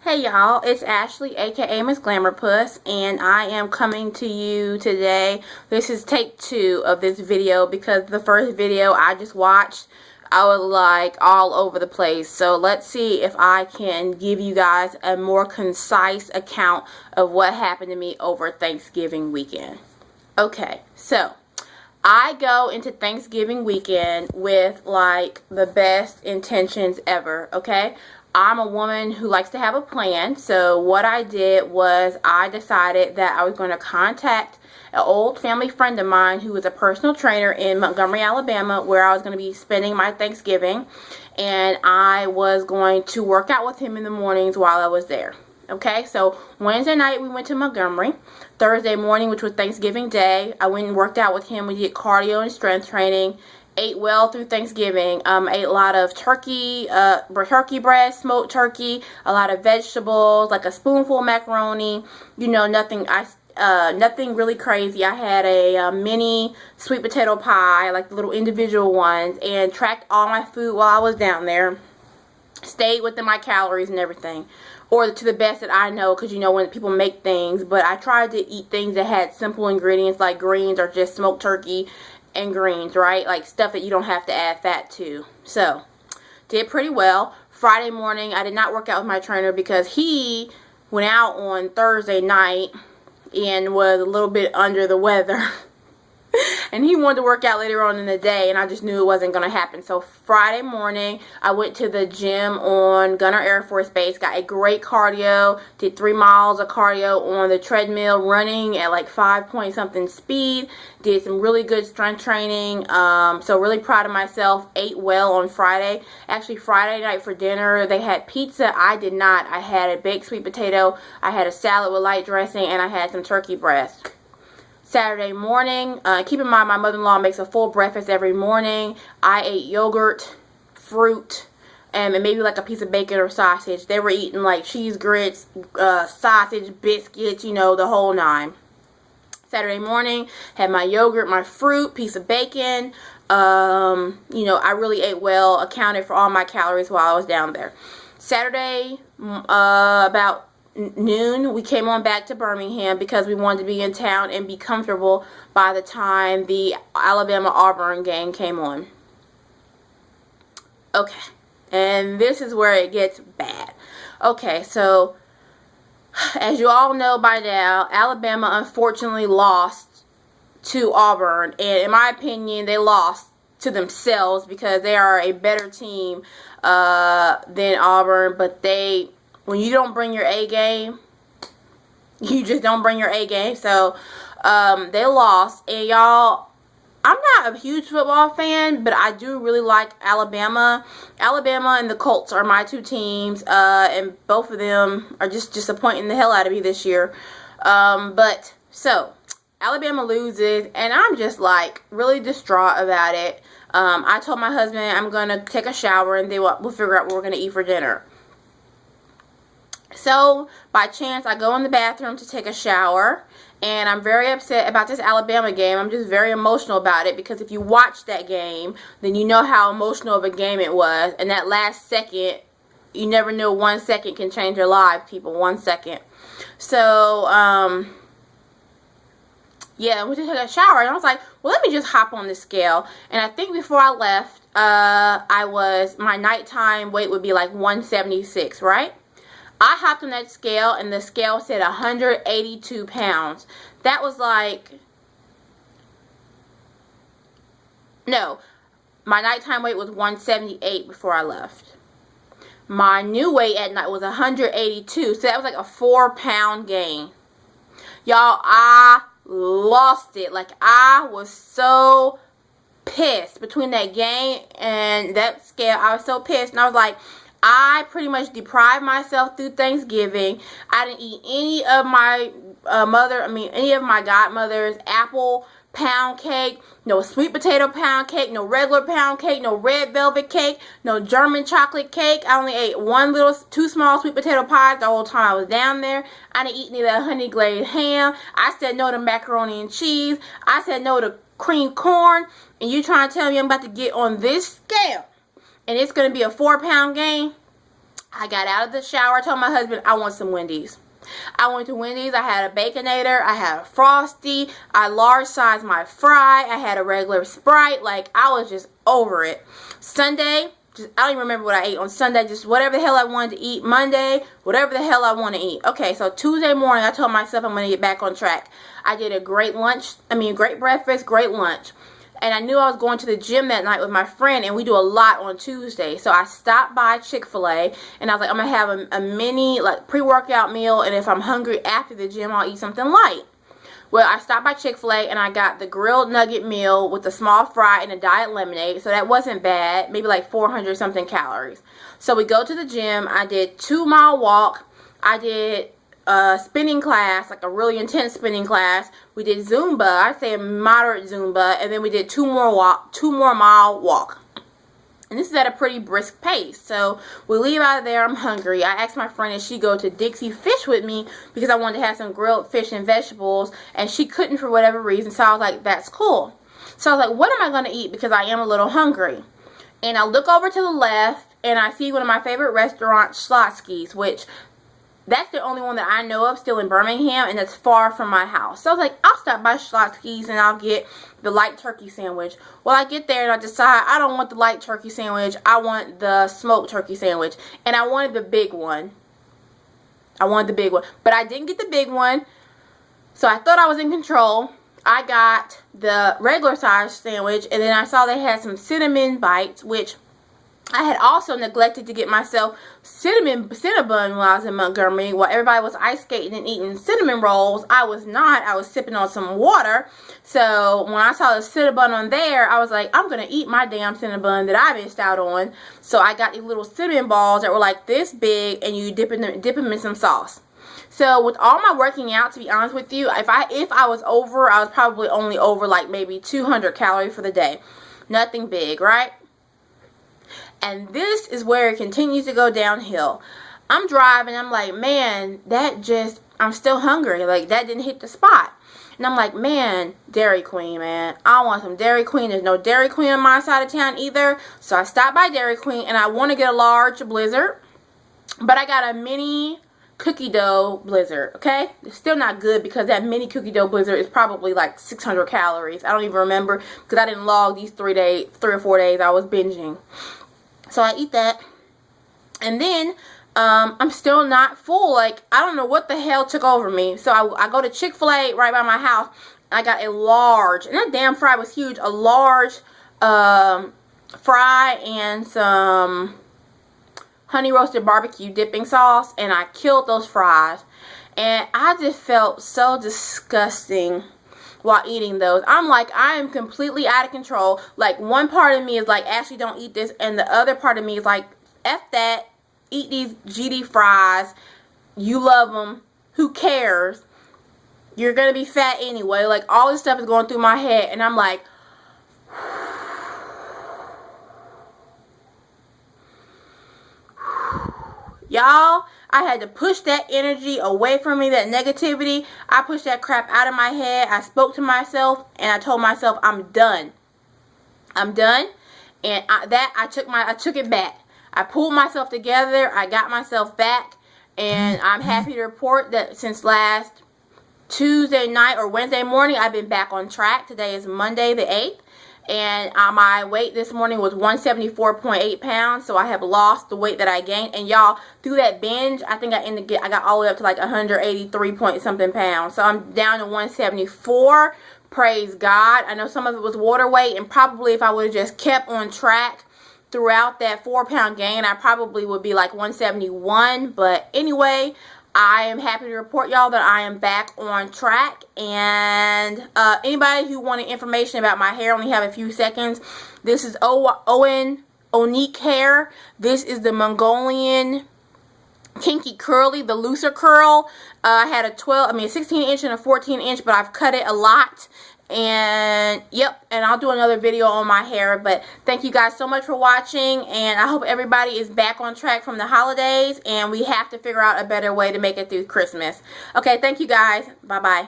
Hey y'all, it's Ashley, aka Miss Glamour Puss, and I am coming to you today. This is take 2 of this video because the first video I just watched, I was like all over the place. So let's see if I can give you guys a more concise account of what happened to me over Thanksgiving weekend. Okay, so I go into Thanksgiving weekend with like the best intentions ever, okay? I'm a woman who likes to have a plan, so what I did was I decided that I was going to contact an old family friend of mine who was a personal trainer in Montgomery, Alabama, where I was going to be spending my Thanksgiving, and I was going to work out with him in the mornings while I was there. Okay, so Wednesday night we went to Montgomery. Thursday morning, which was Thanksgiving Day, I went and worked out with him. We did cardio and strength training. Ate well through Thanksgiving. Ate a lot of turkey breast, smoked turkey, a lot of vegetables, like a spoonful of macaroni. You know, nothing really crazy. I had a mini sweet potato pie, like the little individual ones, and tracked all my food while I was down there. Stayed within my calories and everything, or to the best that I know, because you know when people make things, but I tried to eat things that had simple ingredients like greens or just smoked turkey and greens, right? Like stuff that you don't have to add fat to. So, did pretty well. Friday morning, I did not work out with my trainer because he went out on Thursday night and was a little bit under the weather. And he wanted to work out later on in the day, and I just knew it wasn't going to happen. So Friday morning, I went to the gym on Gunner Air Force Base, got a great cardio, did 3 miles of cardio on the treadmill, running at like 5 point something speed, did some really good strength training, so really proud of myself. Ate well on Friday. Actually, Friday night for dinner, they had pizza. I did not. I had a baked sweet potato, I had a salad with light dressing, and I had some turkey breast. Saturday morning, keep in mind my mother-in-law makes a full breakfast every morning. I ate yogurt, fruit, and maybe like a piece of bacon or sausage. They were eating like cheese grits, sausage, biscuits, you know, the whole nine. Saturday morning, had my yogurt, my fruit, piece of bacon. You know, I really ate well, accounted for all my calories while I was down there. Saturday, about noon, we came on back to Birmingham because we wanted to be in town and be comfortable by the time the Alabama-Auburn game came on. Okay, and this is where it gets bad. Okay, so as you all know by now, Alabama unfortunately lost to Auburn, and in my opinion, they lost to themselves because they are a better team than Auburn, but when you don't bring your A game, you just don't bring your A game. So, they lost. And y'all, I'm not a huge football fan, but I do really like Alabama. Alabama and the Colts are my 2 teams, and both of them are just disappointing the hell out of me this year. So, Alabama loses, and I'm just like really distraught about it. I told my husband I'm going to take a shower, and then we'll figure out what we're going to eat for dinner. So, by chance, I go in the bathroom to take a shower, and I'm very upset about this Alabama game. I'm just very emotional about it, because if you watch that game, then you know how emotional of a game it was. And that last second, you never know, 1 second can change your life, people, 1 second. So, yeah, I went to take a shower, and I was like, well, let me just hop on the scale. And I think before I left, my nighttime weight would be like 176, right? I hopped on that scale, and the scale said 182 pounds. That was like, no, my nighttime weight was 178 before I left. My new weight at night was 182, so that was like a 4-pound gain. Y'all, I lost it. Like, I was so pissed between that game and that scale. I was so pissed, and I was like, I pretty much deprived myself through Thanksgiving. I didn't eat any of my any of my godmother's apple pound cake, no sweet potato pound cake, no regular pound cake, no red velvet cake, no German chocolate cake. I only ate 2 small sweet potato pies the whole time I was down there. I didn't eat any of that honey glazed ham. I said no to macaroni and cheese. I said no to cream corn. And you trying to tell me I'm about to get on this scale and it's going to be a 4-pound gain? I got out of the shower. I told my husband I want some Wendy's. I went to Wendy's. I had a Baconator. I had a Frosty. I large sized my fry. I had a regular Sprite. Like, I was just over it. Sunday, I don't even remember what I ate on Sunday. Just whatever the hell I wanted to eat. Monday, whatever the hell I want to eat. Okay, so Tuesday morning, I told myself I'm going to get back on track. I did a great breakfast, great lunch. And I knew I was going to the gym that night with my friend, and we do a lot on Tuesday. So I stopped by Chick-fil-A, and I was like, I'm going to have a mini, like, pre-workout meal, and if I'm hungry after the gym, I'll eat something light. Well, I stopped by Chick-fil-A, and I got the grilled nugget meal with a small fry and a diet lemonade. So that wasn't bad, maybe like 400-something calories. So we go to the gym. I did 2-mile walk. I did a spinning class, like a really intense spinning class. We did Zumba, I'd say a moderate Zumba, and then we did 2 more mile walk. And this is at a pretty brisk pace. So we leave out of there. I'm hungry. I asked my friend if she'd go to Dixie Fish with me because I wanted to have some grilled fish and vegetables, and she couldn't for whatever reason. So I was like, that's cool. So I was like, what am I going to eat, because I am a little hungry? And I look over to the left, and I see one of my favorite restaurants, Schlotsky's, which that's the only one that I know of still in Birmingham, and it's far from my house. So I was like, I'll stop by Schlotsky's and I'll get the light turkey sandwich. Well, I get there and I decide I don't want the light turkey sandwich. I want the smoked turkey sandwich. And I wanted the big one. I wanted the big one. But I didn't get the big one. So I thought I was in control. I got the regular size sandwich, and then I saw they had some cinnamon bites, which I had also neglected to get myself cinnamon when I was in Montgomery. While everybody was ice skating and eating cinnamon rolls, I was not. I was sipping on some water. So when I saw the cinnamon on there, I was like, I'm going to eat my damn cinnamon that I missed out on. So I got these little cinnamon balls that were like this big, and you dip them in some sauce. So with all my working out, to be honest with you, if I was over, I was probably only over like maybe 200 calories for the day. Nothing big, right? And this is where it continues to go downhill. I'm driving, I'm like, man, I'm still hungry. Like, that didn't hit the spot. And I'm like, man, Dairy Queen, man. I want some Dairy Queen. There's no Dairy Queen on my side of town either. So I stopped by Dairy Queen, and I want to get a large Blizzard. But I got a mini cookie dough Blizzard, okay? It's still not good because that mini cookie dough Blizzard is probably like 600 calories. I don't even remember because I didn't log these 3 or 4 days I was binging. So I eat that, and then I'm still not full. Like, I don't know what the hell took over me. So I go to Chick-fil-A right by my house, and I got a large, and that damn fry was huge, a large fry and some honey roasted barbecue dipping sauce, and I killed those fries. And I just felt so disgusting while eating those. I'm like, I am completely out of control. Like, one part of me is like, Ashley, don't eat this, and the other part of me is like, F that, eat these GD fries, you love them, who cares, you're gonna be fat anyway. Like, all this stuff is going through my head, and I'm like, y'all, I had to push that energy away from me, that negativity. I pushed that crap out of my head. I spoke to myself, and I told myself, I'm done. I'm done. And I took it back. I pulled myself together. I got myself back, and I'm happy to report that since last Tuesday night or Wednesday morning, I've been back on track. Today is Monday the 8th. And my weight this morning was 174.8 pounds, so I have lost the weight that I gained. And y'all, through that binge, I think I got all the way up to like 183 point something pounds. So I'm down to 174. Praise God. I know some of it was water weight, and probably if I would have just kept on track throughout that 4-pound gain, I probably would be like 171. But anyway, I am happy to report y'all that I am back on track. And anybody who wanted information about my hair, only have a few seconds. This is Owen Onique hair. This is the Mongolian Kinky Curly, the looser curl. I had a 16 inch and a 14 inch, but I've cut it a lot. And yep, and I'll do another video on my hair. But thank you guys so much for watching, and I hope everybody is back on track from the holidays, and we have to figure out a better way to make it through Christmas. Okay, thank you guys. Bye bye.